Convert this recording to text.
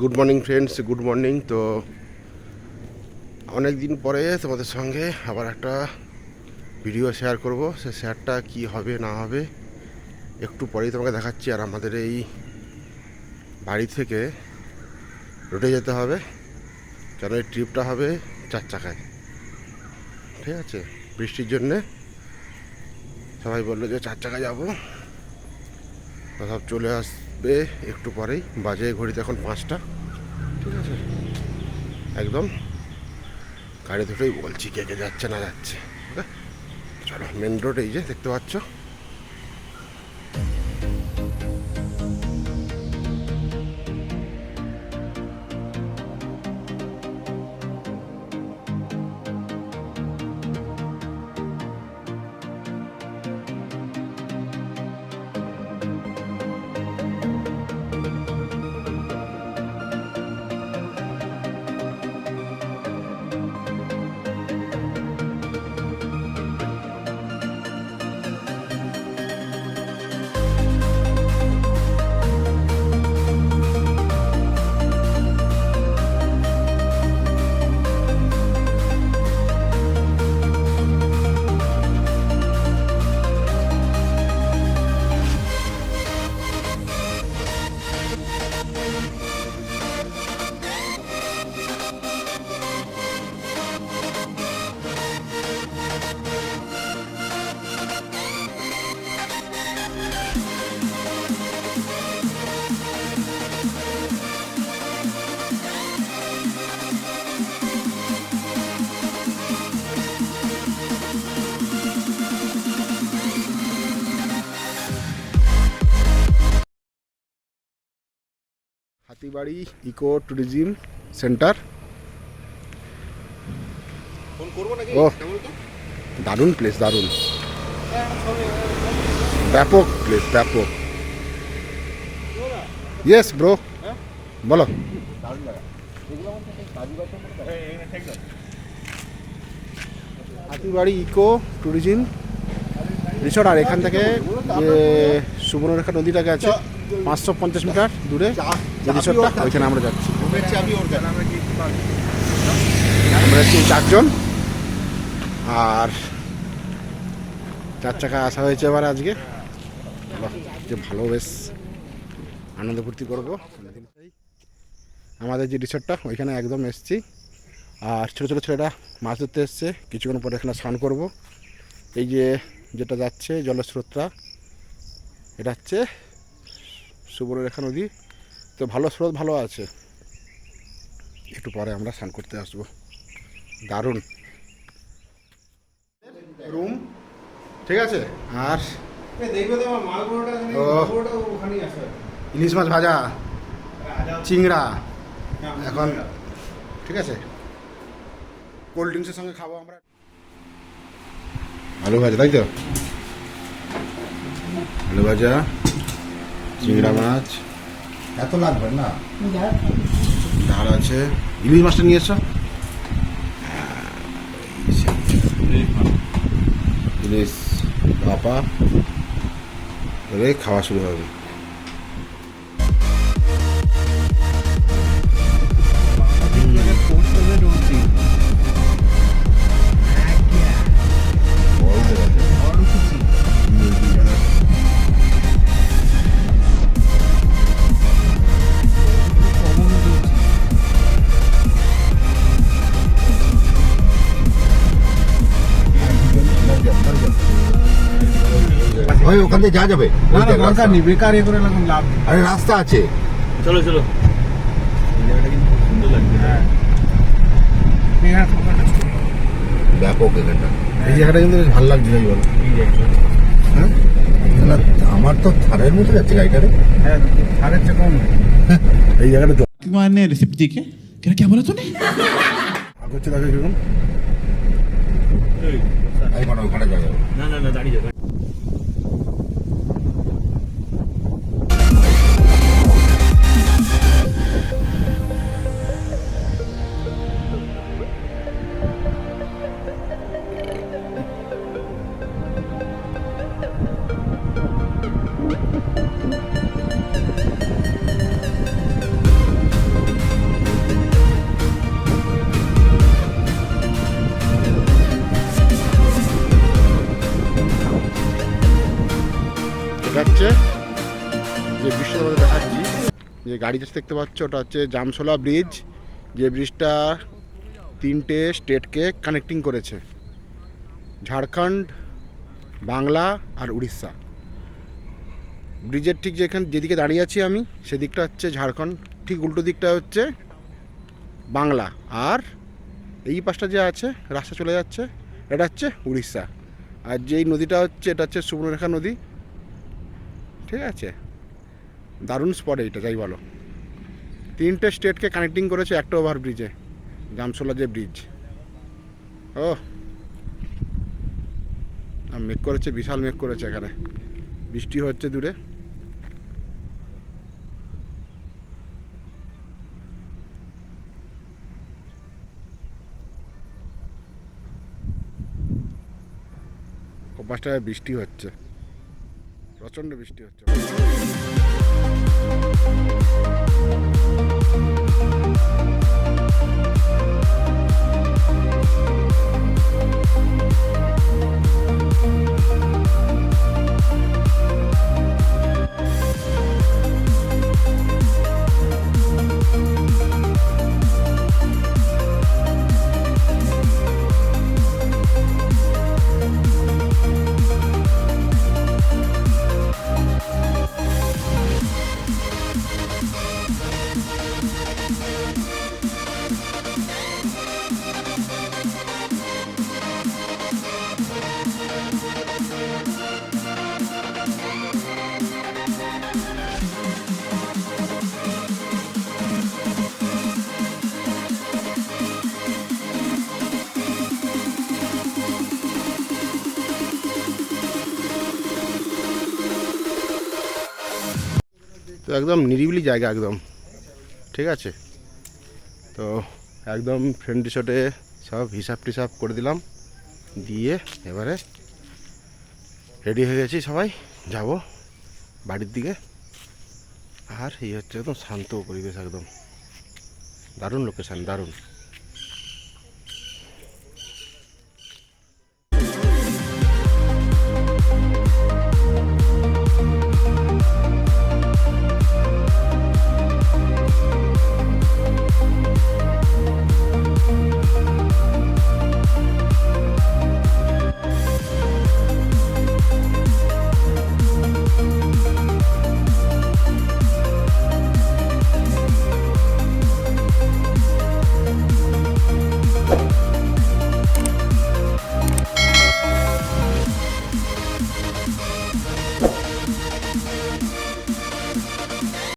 Good morning friends, good morning. তো অনেক দিন পরে তোমাদের সঙ্গে আবার একটা ভিডিও শেয়ার করব। সে শেয়ারটা কি হবে না হবে একটু পরেই তোমাকে দেখাচ্ছি। আর আমাদের এই বাড়ি থেকে রোডে যেতে হবে, কেন এই ট্রিপটা হবে 4 চাকায়। ঠিক আছে, বৃষ্টির জন্যে সবাই বললো যে 4 চাকায় যাবো, তো সব চলে আসবে একটু পরেই। বাজে ঘড়িতে এখন 5টা। ঠিক আছে, একদম গাড়ি দুটোই বলছি কে কে যাচ্ছে না যাচ্ছে। চলো, মেন রোড এই যে দেখতে পাচ্ছ। Hatibari eco tourism centre. ও দারুণ প্লেস, দারুণ, ব্যাপক প্লেস, ব্যাপক। ইয়েস ব্রো, বলো। Hatibari eco tourism resort. আর এখান থেকে যে সুবর্ণরেখা নদীটাকে আছে 550 মিটার দূরে যে রিসোর্টটা, ওইখানে আমরা যাচ্ছি। আমরা যাচ্ছি 4 জন, আর 4 চাকা আসা হয়েছে এবার আজকে। যে ভালো, বেশ আনন্দ ফুর্তি করবো। আমাদের যে রিসোর্টটা ওইখানে একদম এসছি। আর ছোটো ছোটো ছেলেরা মাছ ধরতে এসছে, কিছুক্ষণ পরে এখানে স্নান করবো। এই যে যেটা যাচ্ছে জলস্রোতটা, এটা হচ্ছে সুবর্ণরেখা নদী। তো ভালো স্রোত, ভালো আছে। একটু পরে আমরা স্নান করতে আসবো। দারুণ রুম, ঠিক আছে। আর ইলিশ মাছ ভাজা, চিংড়া এখন, ঠিক আছে। কোল্ড ড্রিঙ্কসের সঙ্গে খাবো আমরা। আলু ভাজা, তাই তো? আলু ভাজা, চিংড়া মাছ, এত লাগবে না, ডাল আছে। ইলিশ মাছটা নিয়ে এসো। ইলিশ বাপা, এবারে খাওয়া শুরু হবে। ভাই ওখান থেকে যাওয়া যাবে? দরকার নেই, বেকার এ করে লাভ। আরে রাস্তা আছে, চলো চলো। ব্যাপক এখানটা। এই জায়গাটা কিন্তু বেশ ভালো লাগছে, তাই বলো? হ্যাঁ, আমার তো থারের মতো যাচ্ছে গাড়িটা রে। হ্যাঁ, থারের চেয়ে কম। এই জায়গাটা मैंने रिसिप्ट दिखे, क्या बोला तूने? হচ্ছে, দেখো কিরকম। এই মানে ওখানে যাওয়া যাবে। না না না, দাঁড়িয়ে যাবে। হচ্ছে যে ব্রিজটা তোমাদের দেখাচ্ছি, যে গাড়ি যাচ্ছে দেখতে পাচ্ছ, ওটা হচ্ছে জামসোলা ব্রিজ, যে ব্রিজটা 3টে স্টেটকে কানেক্টিং করেছে, ঝাড়খণ্ড, বাংলা আর উড়িষ্যা। ব্রিজের ঠিক যেদিকে দাঁড়িয়ে আছি আমি, সেদিকটা হচ্ছে ঝাড়খণ্ড, ঠিক উল্টো দিকটা হচ্ছে বাংলা, আর এই পাশটা যে আছে রাস্তা চলে যাচ্ছে এটা হচ্ছে উড়িষ্যা। আর যেই নদীটা হচ্ছে এটা হচ্ছে সুবর্ণরেখা নদী। ঠিক আছে, দারুণ স্পট এইটা, যাই বলো। 3টে স্টেটকে কানেক্টিং করেছে একটা ওভার ব্রিজে, জামসোলা যে ব্রিজ। ও মেঘ করেছে, বিশাল মেঘ করেছে, এখানে বৃষ্টি হচ্ছে দূরে। কপাসটায় বৃষ্টি হচ্ছে, প্রচণ্ড বৃষ্টি হচ্ছে। তো একদম নিরিবিলি জায়গা একদম, ঠিক আছে। তো একদম ফ্রেন্ড রিসোর্টে সব হিসাব টিসাব করে দিলাম, দিয়ে এবারে রেডি হয়ে গেছি, সবাই যাব বাড়ির দিকে। আর এই হচ্ছে একদম শান্ত পরিবেশ, একদম দারুণ লোকেশান, দারুণ।